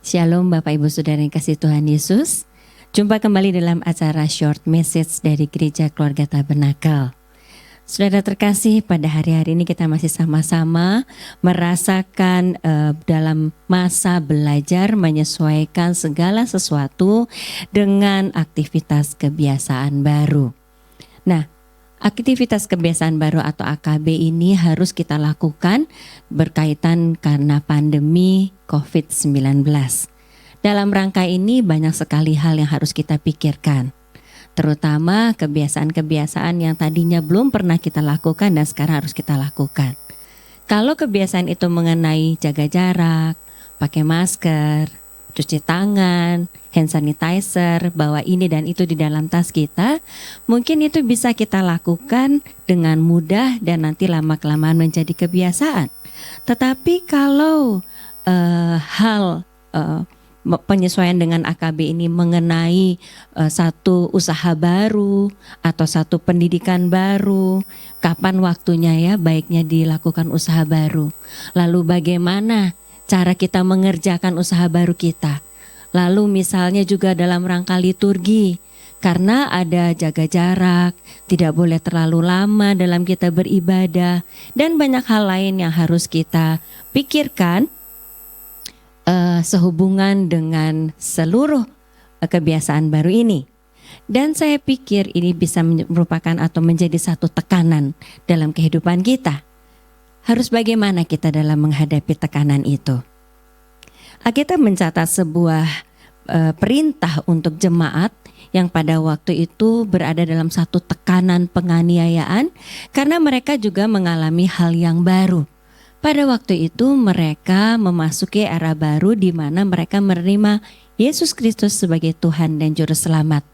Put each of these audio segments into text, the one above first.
Shalom Bapak Ibu Saudara yang kasih Tuhan Yesus. Jumpa kembali dalam acara Short Message dari Gereja Keluarga Tabernakel. Saudara terkasih, pada hari-hari ini kita masih sama-sama merasakan dalam masa belajar menyesuaikan segala sesuatu dengan aktivitas kebiasaan baru. Nah, aktivitas kebiasaan baru atau AKB ini harus kita lakukan berkaitan karena pandemi COVID-19. Dalam rangka ini banyak sekali hal yang harus kita pikirkan. Terutama kebiasaan-kebiasaan yang tadinya belum pernah kita lakukan dan sekarang harus kita lakukan. Kalau kebiasaan itu mengenai jaga jarak, pakai masker, cuci tangan, hand sanitizer, bawa ini dan itu di dalam tas kita, mungkin itu bisa kita lakukan dengan mudah dan nanti lama-kelamaan menjadi kebiasaan. Tetapi kalau penyesuaian dengan AKB ini mengenai satu usaha baru atau satu pendidikan baru, kapan waktunya ya baiknya dilakukan usaha baru. Lalu bagaimana cara kita mengerjakan usaha baru kita. Lalu misalnya juga dalam rangka liturgi, karena ada jaga jarak, tidak boleh terlalu lama dalam kita beribadah, dan banyak hal lain yang harus kita pikirkan sehubungan dengan seluruh kebiasaan baru ini. Dan saya pikir ini bisa merupakan atau menjadi satu tekanan dalam kehidupan kita. Harus bagaimana kita dalam menghadapi tekanan itu? Alkitab mencatat sebuah perintah untuk jemaat yang pada waktu itu berada dalam satu tekanan penganiayaan karena mereka juga mengalami hal yang baru. Pada waktu itu mereka memasuki era baru di mana mereka menerima Yesus Kristus sebagai Tuhan dan Juru Selamat.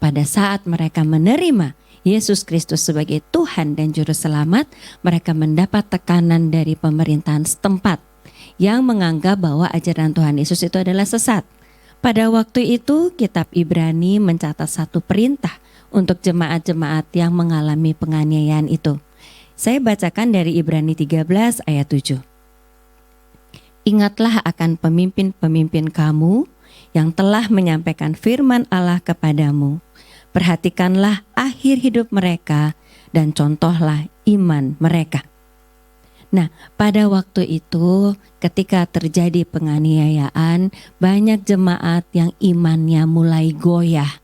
Pada saat mereka menerima Yesus Kristus sebagai Tuhan dan Juru Selamat, mereka mendapat tekanan dari pemerintahan setempat yang menganggap bahwa ajaran Tuhan Yesus itu adalah sesat. Pada waktu itu kitab Ibrani mencatat satu perintah untuk jemaat-jemaat yang mengalami penganiayaan itu. Saya bacakan dari Ibrani 13 ayat 7. Ingatlah akan pemimpin-pemimpin kamu yang telah menyampaikan firman Allah kepadamu. Perhatikanlah akhir hidup mereka dan contohlah iman mereka. Nah, pada waktu itu ketika terjadi penganiayaan, banyak jemaat yang imannya mulai goyah.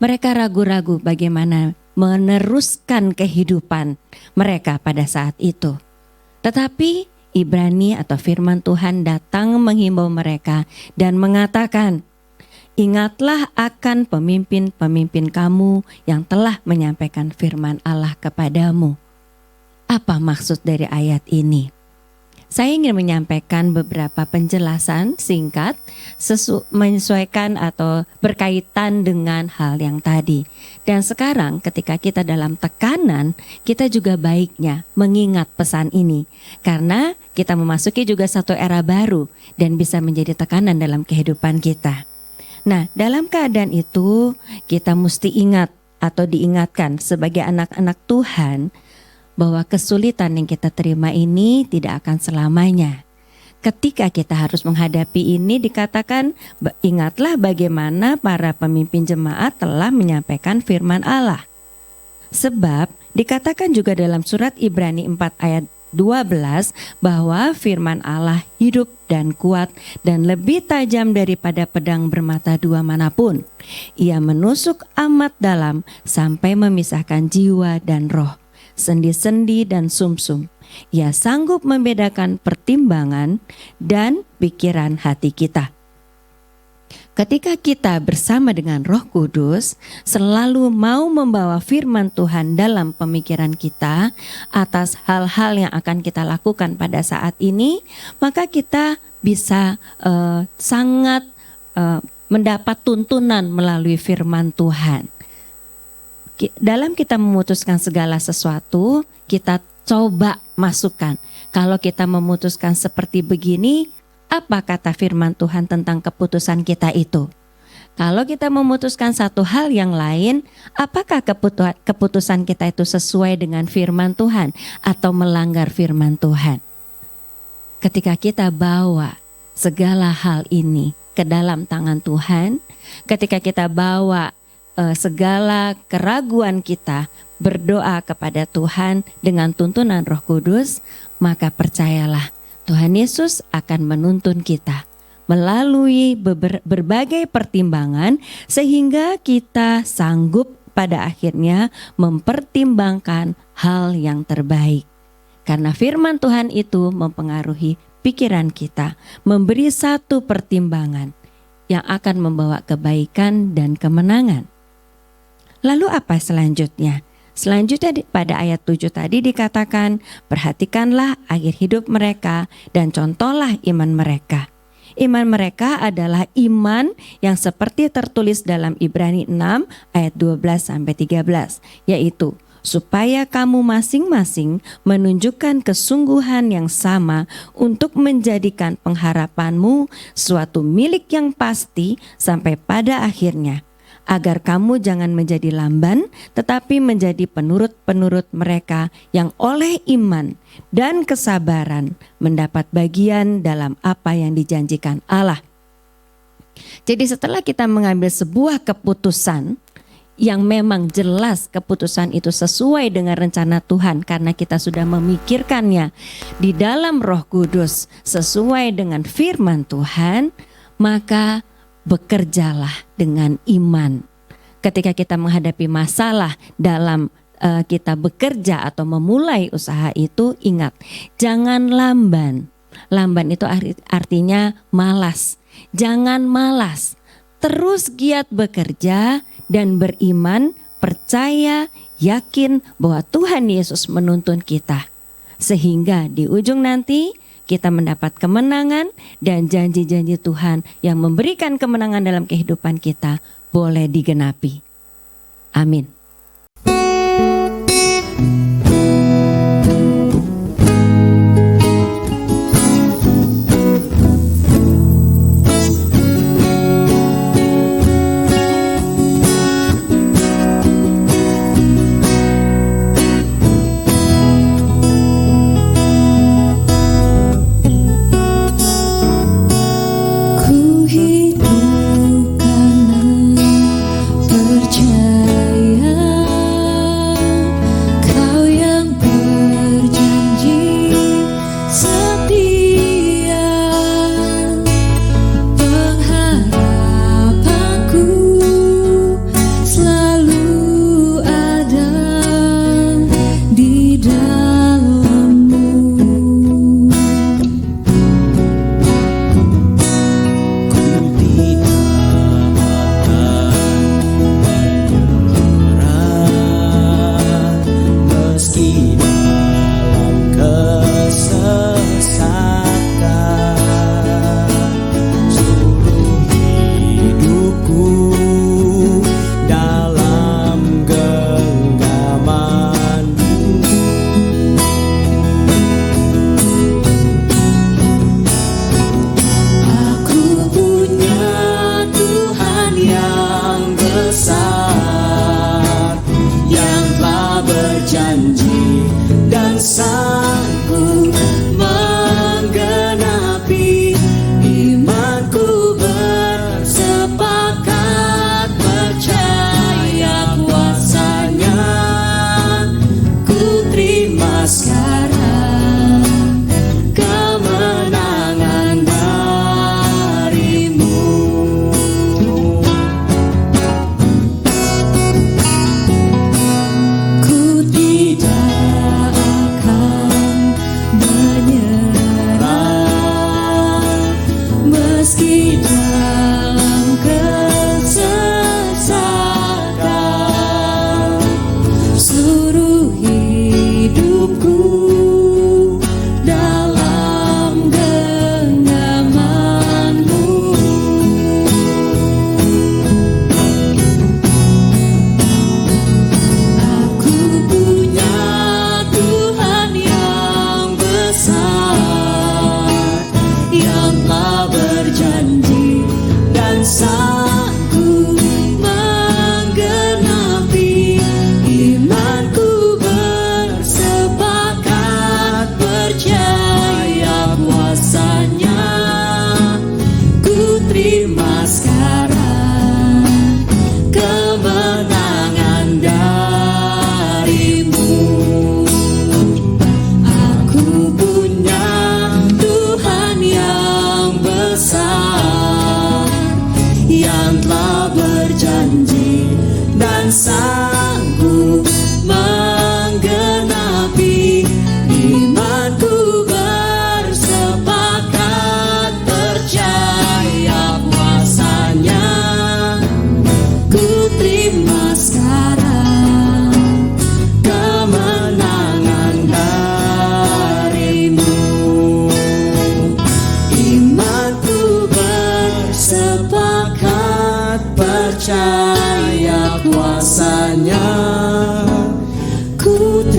Mereka ragu-ragu bagaimana meneruskan kehidupan mereka pada saat itu. Tetapi Ibrani atau firman Tuhan datang menghimbau mereka dan mengatakan, ingatlah akan pemimpin-pemimpin kamu yang telah menyampaikan firman Allah kepadamu. Apa maksud dari ayat ini? Saya ingin menyampaikan beberapa penjelasan singkat menyesuaikan atau berkaitan dengan hal yang tadi. Dan sekarang ketika kita dalam tekanan, kita juga baiknya mengingat pesan ini. Karena kita memasuki juga satu era baru dan bisa menjadi tekanan dalam kehidupan kita. Nah, dalam keadaan itu kita mesti ingat atau diingatkan sebagai anak-anak Tuhan bahwa kesulitan yang kita terima ini tidak akan selamanya. Ketika kita harus menghadapi ini dikatakan, ingatlah bagaimana para pemimpin jemaat telah menyampaikan firman Allah. Sebab dikatakan juga dalam surat Ibrani 4 ayat 12 bahwa firman Allah hidup dan kuat dan lebih tajam daripada pedang bermata dua manapun. Ia menusuk amat dalam sampai memisahkan jiwa dan roh, sendi-sendi dan sumsum. Ia sanggup membedakan pertimbangan dan pikiran hati kita. Ketika kita bersama dengan Roh Kudus selalu mau membawa firman Tuhan dalam pemikiran kita atas hal-hal yang akan kita lakukan pada saat ini, maka kita bisa sangat mendapat tuntunan melalui firman Tuhan. Dalam kita memutuskan segala sesuatu, kita coba masukkan. Kalau kita memutuskan seperti begini, apa kata firman Tuhan tentang keputusan kita itu? Kalau kita memutuskan satu hal yang lain, apakah keputusan kita itu sesuai dengan firman Tuhan atau melanggar firman Tuhan? Ketika kita bawa segala hal ini ke dalam tangan Tuhan, ketika kita bawa segala keraguan kita, berdoa kepada Tuhan dengan tuntunan Roh Kudus, maka percayalah Tuhan Yesus akan menuntun kita melalui berbagai pertimbangan sehingga kita sanggup pada akhirnya mempertimbangkan hal yang terbaik. Karena firman Tuhan itu mempengaruhi pikiran kita, memberi satu pertimbangan yang akan membawa kebaikan dan kemenangan. Lalu apa selanjutnya? Selanjutnya pada ayat 7 tadi dikatakan, perhatikanlah akhir hidup mereka dan contohlah iman mereka. Iman mereka adalah iman yang seperti tertulis dalam Ibrani 6 ayat 12-13, yaitu supaya kamu masing-masing menunjukkan kesungguhan yang sama untuk menjadikan pengharapanmu suatu milik yang pasti sampai pada akhirnya, agar kamu jangan menjadi lamban, tetapi menjadi penurut-penurut mereka yang oleh iman dan kesabaran mendapat bagian dalam apa yang dijanjikan Allah. Jadi setelah kita mengambil sebuah keputusan yang memang jelas keputusan itu sesuai dengan rencana Tuhan karena kita sudah memikirkannya di dalam Roh Kudus sesuai dengan firman Tuhan, maka bekerjalah dengan iman. Ketika kita menghadapi masalah dalam kita bekerja atau memulai usaha itu, ingat, jangan lamban. Lamban itu artinya malas. Jangan malas. Terus giat bekerja dan beriman, percaya, yakin bahwa Tuhan Yesus menuntun kita. Sehingga di ujung nanti kita mendapat kemenangan dan janji-janji Tuhan yang memberikan kemenangan dalam kehidupan kita boleh digenapi. Amin. Ku tidak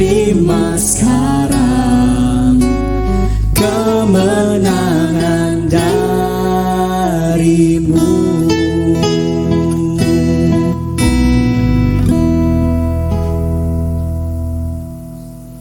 terima sekarang kemenangan darimu.